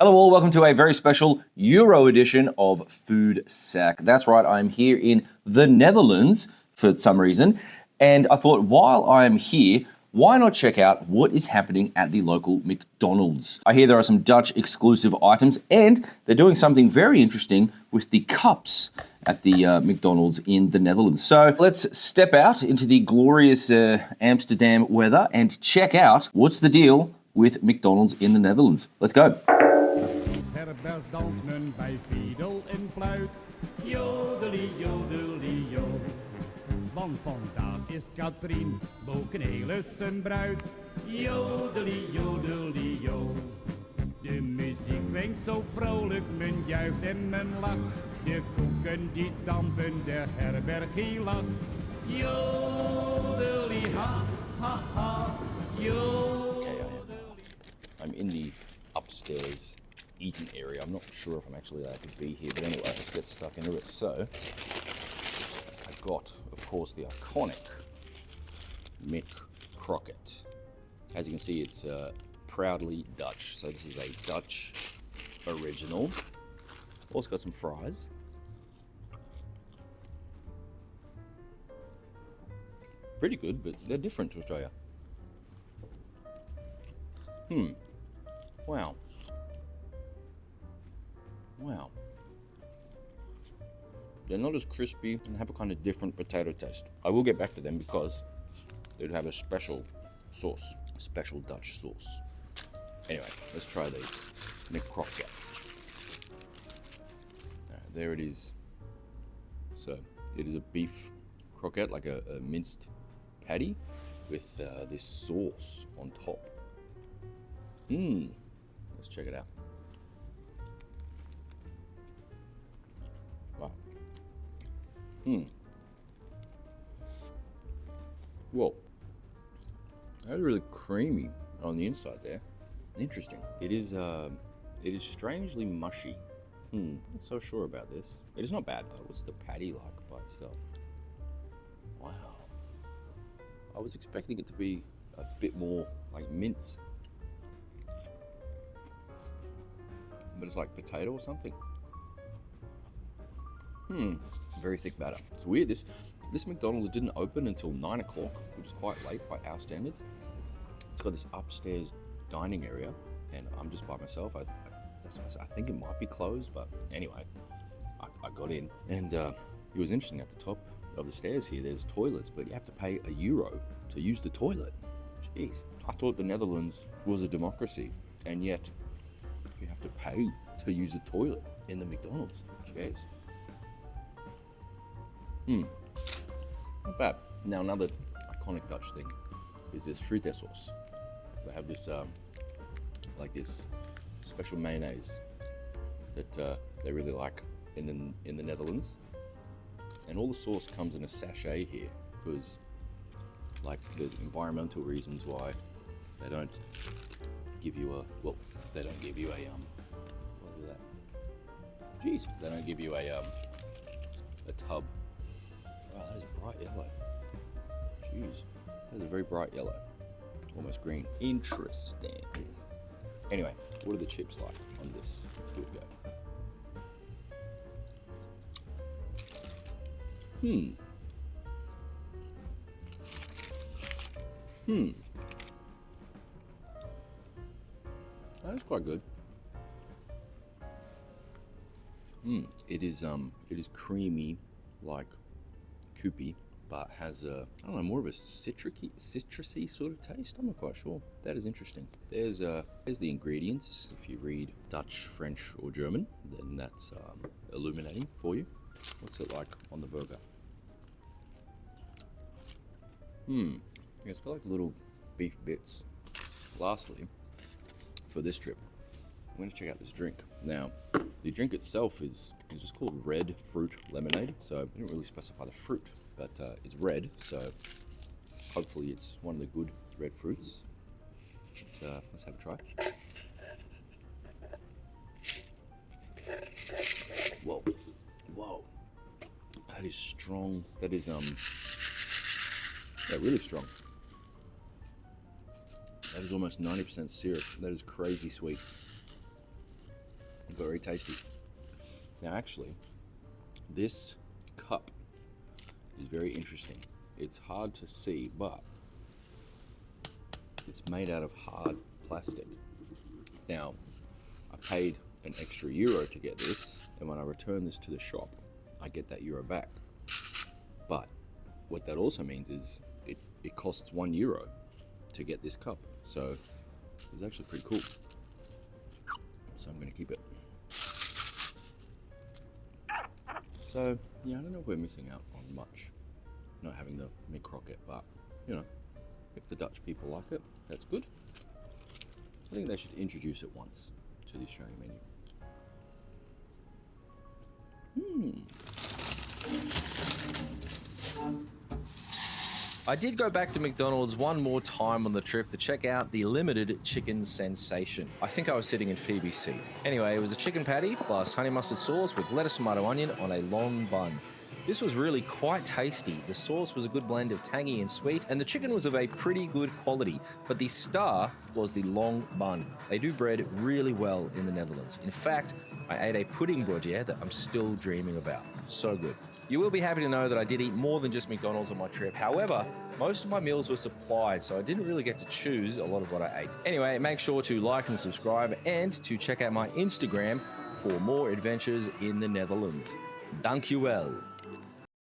Hello all, welcome to a very special Euro edition of Food Sack. That's right, I'm here in the Netherlands for some reason, and I thought while I'm here, why not check out what is happening at the local McDonald's? I hear there are some Dutch exclusive items, and they're doing something very interesting with the cups at the McDonald's in the Netherlands. So let's step out into the glorious Amsterdam weather and check out what's the deal with McDonald's in the Netherlands. Let's go. Herbers danst men bij fiedel en fluit. Jodelie, jodelie, jo. Want vandaag is Katrien Bokenelis zijn bruid. Jodelie, jodelie, jo. De muziek klinkt zo vrolijk, men juicht en men lacht. De koeken die dampen, de herbergie lacht. Jodelie, ha, ha, ha. Jodelie. Okay, I'm in the upstairs eating area. I'm not sure if I'm actually allowed to be here, but anyway, let's get stuck into it. So, I've got, of course, the iconic McKroket. As you can see, it's proudly Dutch. So this is a Dutch original. Also got some fries. Pretty good, but they're different to Australia. Wow. Wow. They're not as crispy and have a kind of different potato taste. I will get back to them because they have a special sauce, a special Dutch sauce. Anyway, let's try the McKroket. There it is. So it is a beef croquette, like a minced patty with this sauce on top. Let's check it out. Wow. Whoa. That's really creamy on the inside there. Interesting. It is strangely mushy. Not so sure about this. It is not bad though. What's the patty like by itself? Wow. I was expecting it to be a bit more like mince. But it's like potato or something. Very thick batter. It's weird. This McDonald's didn't open until 9 o'clock, which is quite late by our standards. It's got this upstairs dining area, and I'm just by myself. I think it might be closed, but anyway, I got in, and it was interesting. At the top of the stairs here, there's toilets, but you have to pay €1 to use the toilet. Jeez, I thought the Netherlands was a democracy, and yet you have to pay to use the toilet in the McDonald's. Jeez. Not bad. Now another iconic Dutch thing is this friete sauce. They have this like this special mayonnaise that they really like in the Netherlands, and all the sauce comes in a sachet here because like there's environmental reasons why they don't give you a what is that? Jeez, they don't give you a tub. Wow, that is bright yellow. Jeez, that is a very bright yellow, almost green. Interesting. Anyway, what are the chips like on this? Let's give it a go. That's quite good. It is creamy like Koopy, but has a, I don't know, more of a citrusy sort of taste. I'm not quite sure. That is interesting. There's the ingredients. If you read Dutch, French, or German, then that's illuminating for you. What's it like on the burger? Yeah, it's got like little beef bits. Lastly, for this trip, I'm going to check out this drink. Now, the drink itself is just called red fruit lemonade. So I didn't really specify the fruit, but it's red. So hopefully it's one of the good red fruits. Let's have a try. Whoa, that is strong. That is really strong. That is almost 90% syrup. That is crazy sweet. very tasty. Now actually, this cup is very interesting. It's hard to see, but it's made out of hard plastic. Now, I paid an extra euro to get this, and when I return this to the shop, I get that euro back. But what that also means is it costs €1 to get this cup. So it's actually pretty cool. So I'm going to keep it. So yeah, I don't know if we're missing out on much not having the McKroket, but you know, if the Dutch people like it, that's good. I think they should introduce it once to the Australian menu. I did go back to McDonald's one more time on the trip to check out the limited chicken sensation. I think I was sitting in Phoebe's seat. Anyway, it was a chicken patty plus honey mustard sauce with lettuce, tomato, onion on a long bun. This was really quite tasty. The sauce was a good blend of tangy and sweet, and the chicken was of a pretty good quality, but the star was the long bun. They do bread really well in the Netherlands. In fact, I ate a pudding broodje that I'm still dreaming about. So good. You will be happy to know that I did eat more than just McDonald's on my trip. However, most of my meals were supplied, so I didn't really get to choose a lot of what I ate. Anyway, make sure to like and subscribe and to check out my Instagram for more adventures in the Netherlands. Dankjewel.